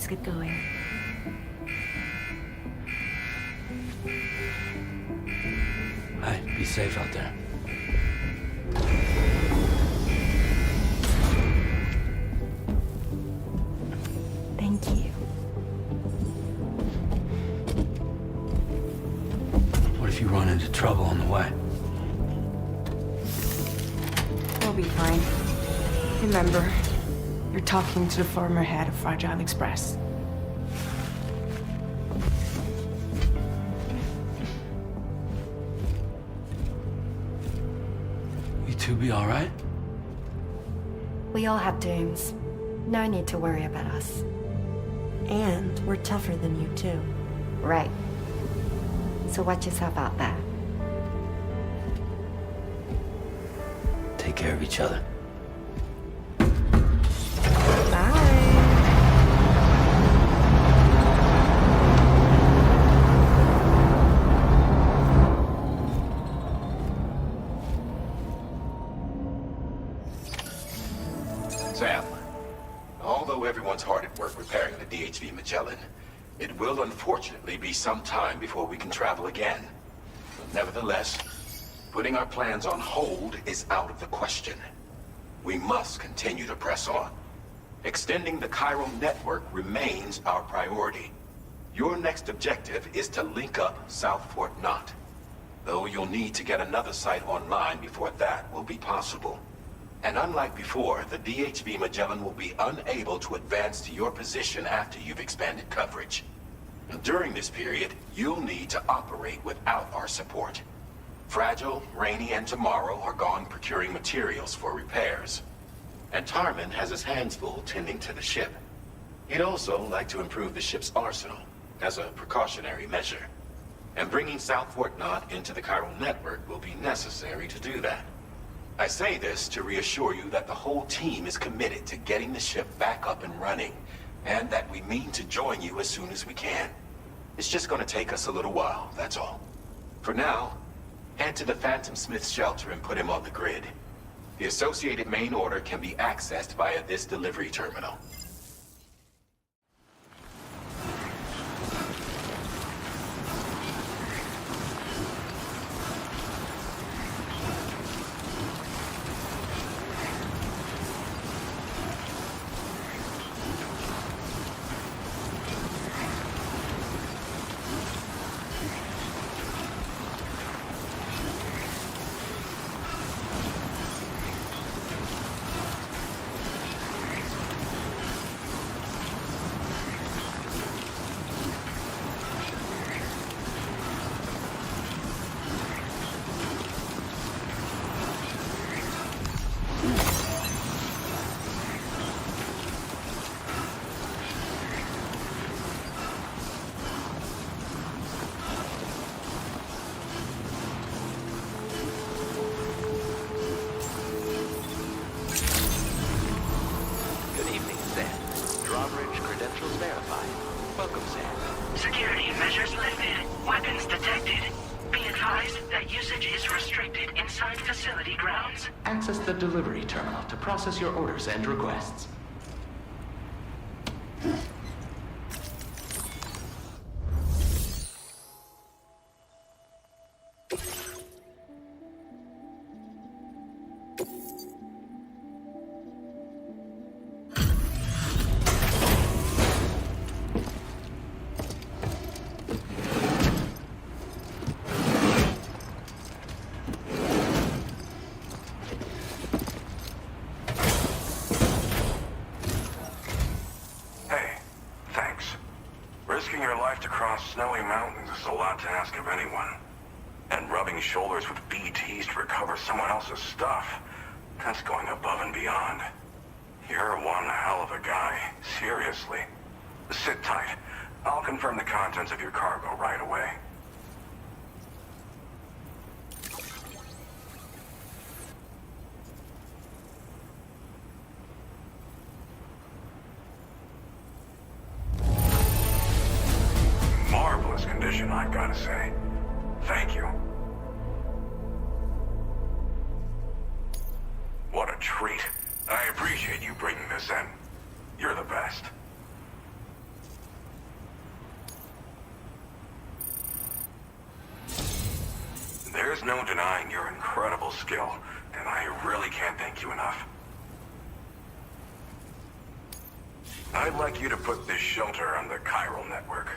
let's get going. Hey, be safe out there. Thank you. What if you run into trouble on the way? We'll be fine. Remember, you're talking to the former head of Fragile Express. You two be all right? We all have dooms. No need to worry about us. And we're tougher than you, too. Right. So watch yourself out there. Take care of each other. Sam, although everyone's hard at work repairing the DHV Magellan, it will unfortunately be some time before we can travel again. Nevertheless, putting our plans on hold is out of the question. We must continue to press on. Extending the Chiral Network remains our priority. Your next objective is to link up South Fort Knot. Though you'll need to get another site online before that will be possible. And unlike before, the DHV Magellan will be unable to advance to your position after you've expanded coverage. During this period, you'll need to operate without our support. Fragile, Rainy, and Tomorrow are gone procuring materials for repairs. And Tarman has his hands full tending to the ship. He'd also like to improve the ship's arsenal, as a precautionary measure. And bringing South Fort Knot into the Chiral Network will be necessary to do that. I say this to reassure you that the whole team is committed to getting the ship back up and running, and that we mean to join you as soon as we can. It's just gonna take us a little while, that's all. For now, head to the Phantom Smith's shelter and put him on the grid. The associated main order can be accessed via this delivery terminal. Security measures lifted. Weapons detected. Be advised that usage is restricted inside facility grounds. Access the delivery terminal to process your orders and requests. Snowy mountains is a lot to ask of anyone. And rubbing shoulders with BTs to recover someone else's stuff, that's going above and beyond. You're one hell of a guy, seriously. Sit tight. I'll confirm the contents of your cargo right away. Marvelous condition, I've got to say. Thank you. What a treat. I appreciate you bringing this in. You're the best. There's no denying your incredible skill, and I really can't thank you enough. I'd like you to put this shelter on the Chiral Network.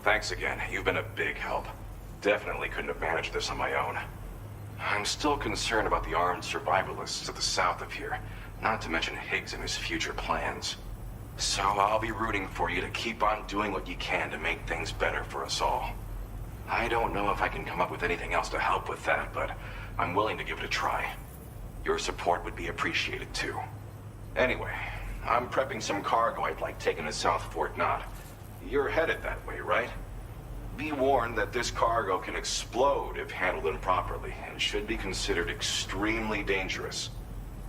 Thanks again. You've been a big help. Definitely couldn't have managed this on my own. I'm still concerned about the armed survivalists to the south of here, not to mention Higgs and his future plans. So I'll be rooting for you to keep on doing what you can to make things better for us all. I don't know if I can come up with anything else to help with that, but I'm willing to give it a try. Your support would be appreciated too. Anyway, I'm prepping some cargo I'd like taken to South Fort Knot. You're headed that way, right? Be warned that this cargo can explode if handled improperly, and should be considered extremely dangerous.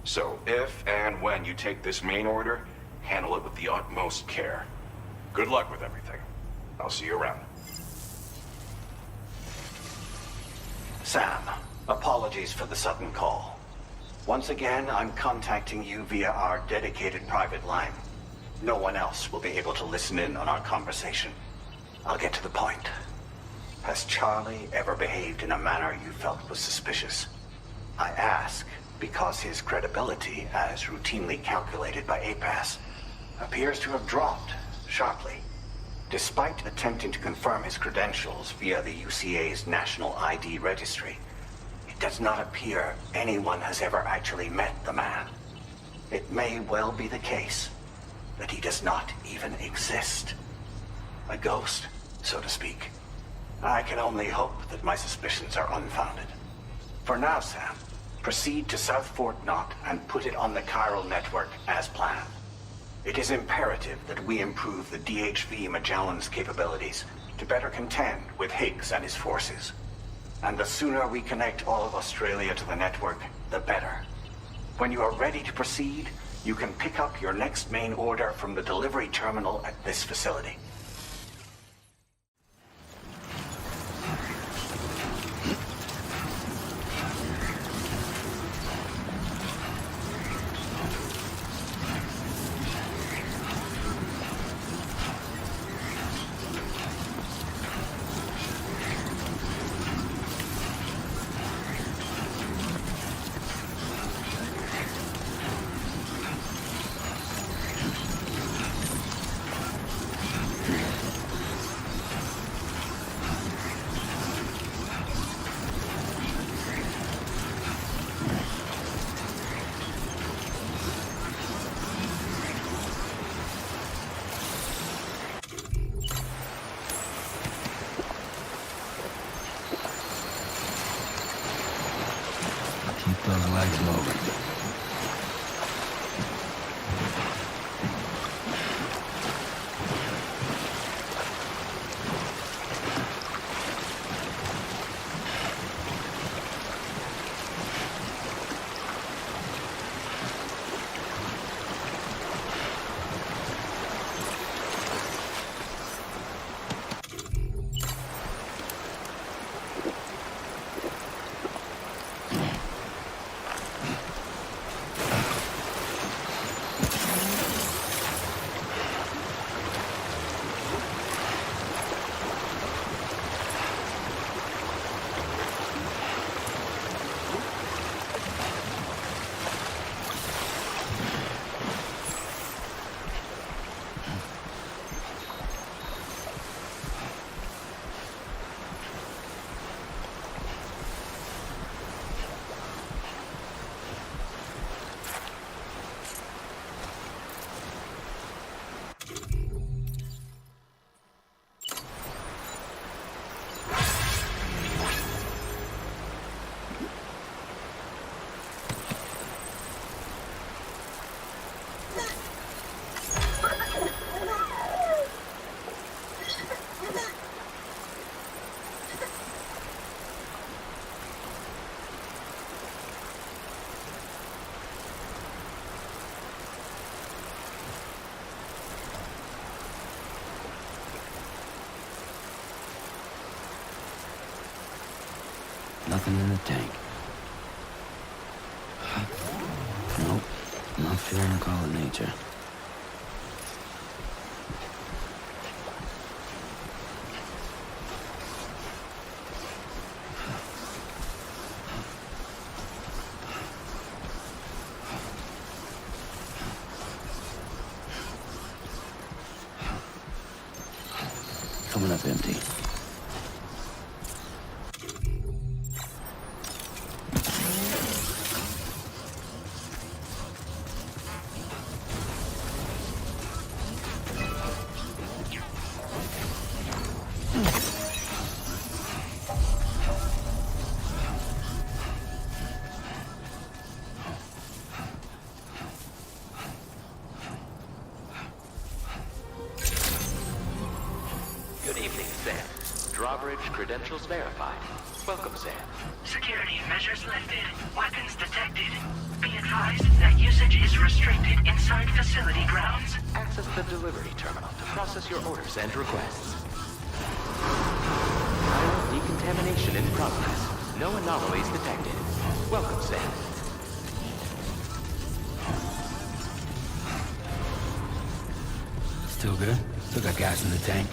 So if and when you take this main order, handle it with the utmost care. Good luck with everything. I'll see you around. Sam, apologies for the sudden call. Once again, I'm contacting you via our dedicated private line. No one else will be able to listen in on our conversation. I'll get to the point. Has Charlie ever behaved in a manner you felt was suspicious? I ask because his credibility, as routinely calculated by APAS, appears to have dropped sharply. Despite attempting to confirm his credentials via the UCA's National ID Registry, it does not appear anyone has ever actually met the man. It may well be the case that he does not even exist. A ghost, so to speak. I can only hope that my suspicions are unfounded. For now, Sam, proceed to South Fort Knot and put it on the Chiral Network as planned. It is imperative that we improve the DHV Magellan's capabilities to better contend with Higgs and his forces. And the sooner we connect all of Australia to the network, the better. When you are ready to proceed, you can pick up your next main order from the delivery terminal at this facility. Keep those legs moving. Nothing in the tank. Nope. Not feeling the call of nature. Coming up empty. Drawbridge credentials verified. Welcome, Sam. Security measures lifted. Weapons detected. Be advised that usage is restricted inside facility grounds. Access the delivery terminal to process your orders and requests. Chiral decontamination in progress. No anomalies detected. Welcome, Sam. Still good? Still got gas in the tank?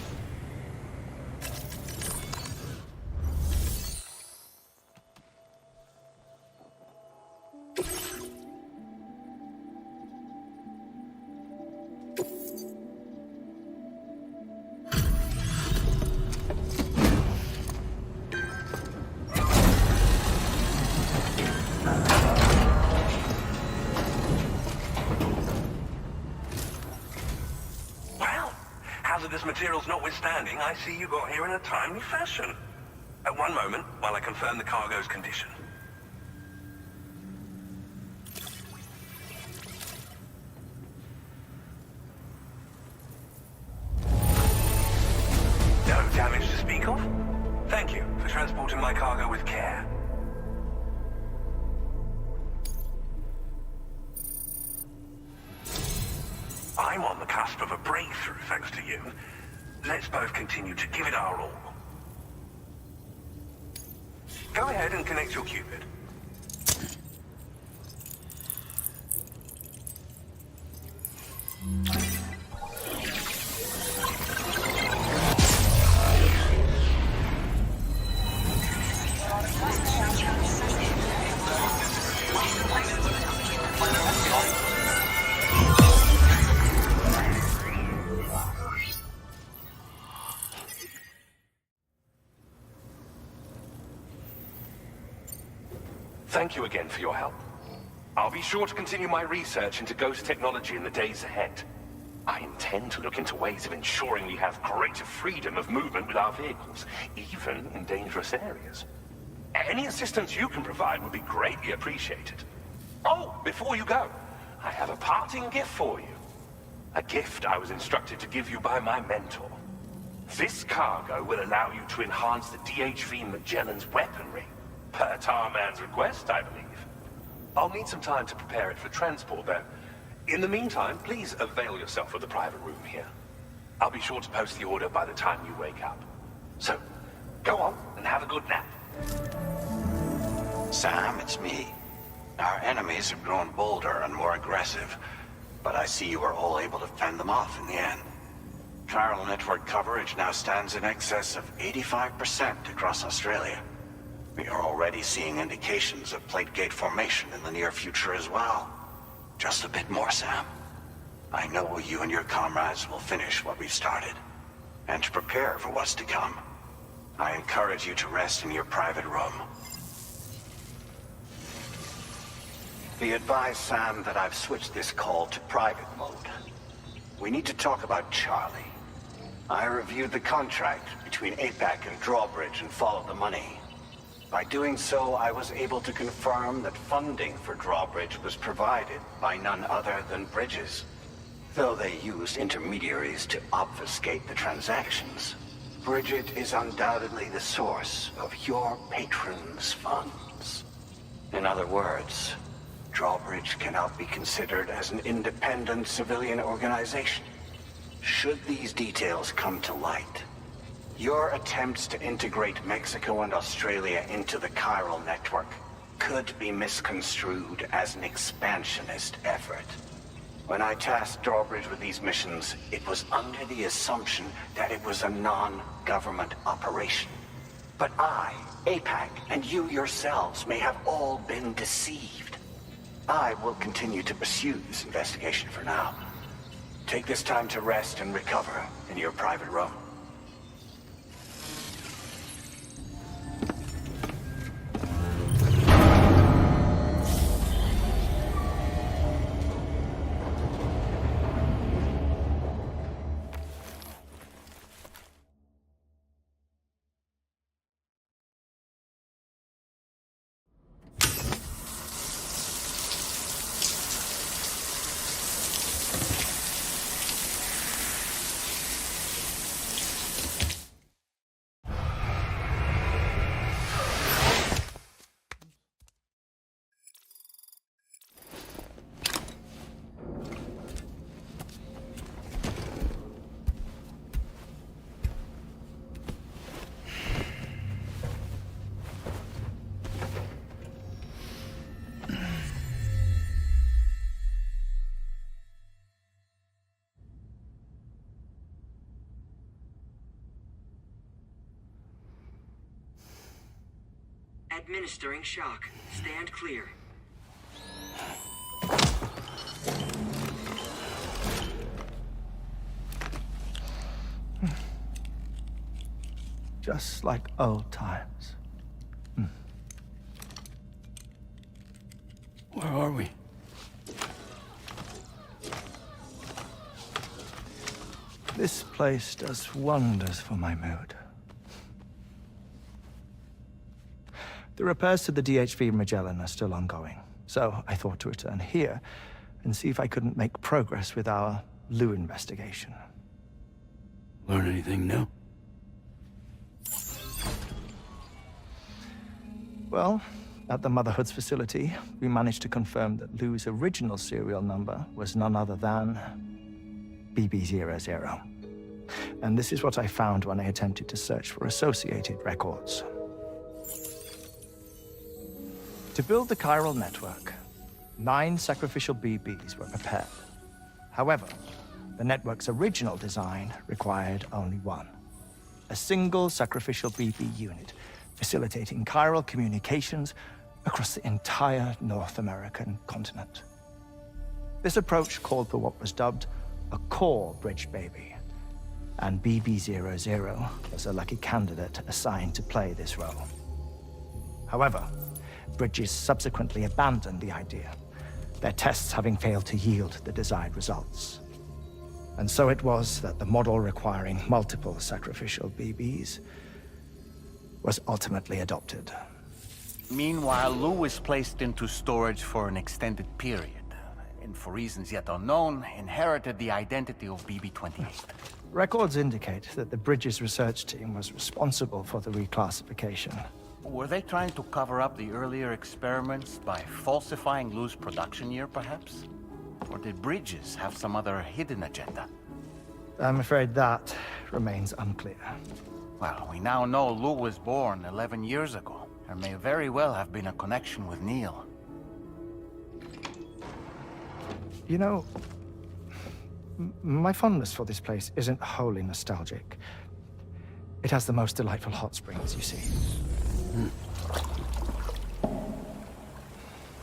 Hazardous materials notwithstanding, I see you got here in a timely fashion. At one moment, while I confirm the cargo's condition. No damage to speak of? Thank you for transporting my cargo with care. I'm on the cusp of a breakthrough, thanks to you. Let's both continue to give it our all. Go ahead and connect your Cupid. Thank you again for your help. I'll be sure to continue my research into ghost technology in the days ahead. I intend to look into ways of ensuring we have greater freedom of movement with our vehicles, even in dangerous areas. Any assistance you can provide would be greatly appreciated. Oh, before you go, I have a parting gift for you. A gift I was instructed to give you by my mentor. This cargo will allow you to enhance the DHV Magellan's weaponry. Per Tarman's request, I believe. I'll need some time to prepare it for transport, though. In the meantime, please avail yourself of the private room here. I'll be sure to post the order by the time you wake up. So, go on and have a good nap. Sam, it's me. Our enemies have grown bolder and more aggressive, but I see you were all able to fend them off in the end. Chiral Network coverage now stands in excess of 85% across Australia. We are already seeing indications of plate gate formation in the near future as well. Just a bit more, Sam. I know you and your comrades will finish what we've started. And to prepare for what's to come, I encourage you to rest in your private room. Be advised, Sam, that I've switched this call to private mode. We need to talk about Charlie. I reviewed the contract between APAC and Drawbridge and followed the money. By doing so, I was able to confirm that funding for Drawbridge was provided by none other than Bridges. Though they used intermediaries to obfuscate the transactions, Bridget is undoubtedly the source of your patrons' funds. In other words, Drawbridge cannot be considered as an independent civilian organization. Should these details come to light, Your attempts to integrate Mexico and Australia into the Chiral Network could be misconstrued as an expansionist effort. When I tasked Drawbridge with these missions, it was under the assumption that it was a non-government operation. But I, APAC, and you yourselves may have all been deceived. I will continue to pursue this investigation for now. Take this time to rest and recover in your private room. Administering shock. Stand clear. Just like old times. Where are we? This place does wonders for my mood. The repairs to the DHV Magellan are still ongoing, so I thought to return here and see if I couldn't make progress with our Lu investigation. Learn anything new? Well, at the Motherhood's facility, we managed to confirm that Lu's original serial number was none other than BB00. And this is what I found when I attempted to search for associated records. To build the Chiral Network, 9 sacrificial BBs were prepared. However, the network's original design required only 1. A single sacrificial BB unit, facilitating chiral communications across the entire North American continent. This approach called for what was dubbed a core bridge baby, and BB00 was a lucky candidate assigned to play this role. However, Bridges subsequently abandoned the idea, their tests having failed to yield the desired results. And so it was that the model requiring multiple sacrificial BBs was ultimately adopted. Meanwhile, Lu was placed into storage for an extended period, and for reasons yet unknown, inherited the identity of BB-28. Records indicate that the Bridges research team was responsible for the reclassification. Were they trying to cover up the earlier experiments by falsifying Lu's production year, perhaps? Or did Bridges have some other hidden agenda? I'm afraid that remains unclear. Well, we now know Lu was born 11 years ago. There may very well have been a connection with Neil. You know, my fondness for this place isn't wholly nostalgic. It has the most delightful hot springs, you see.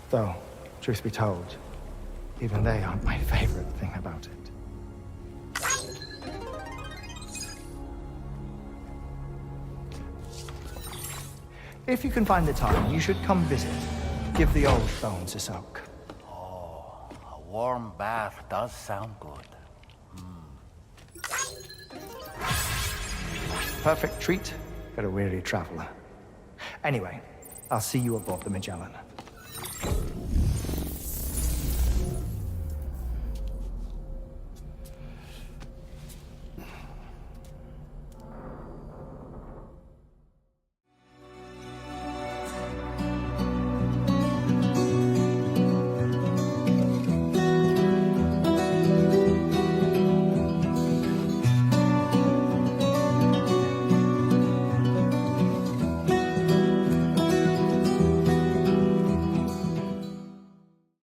Though, truth be told, even they aren't my favorite thing about it. If you can find the time, you should come visit. Give the old bones a soak. Oh, a warm bath does sound good. Perfect treat for a weary traveler. Anyway, I'll see you aboard the Magellan.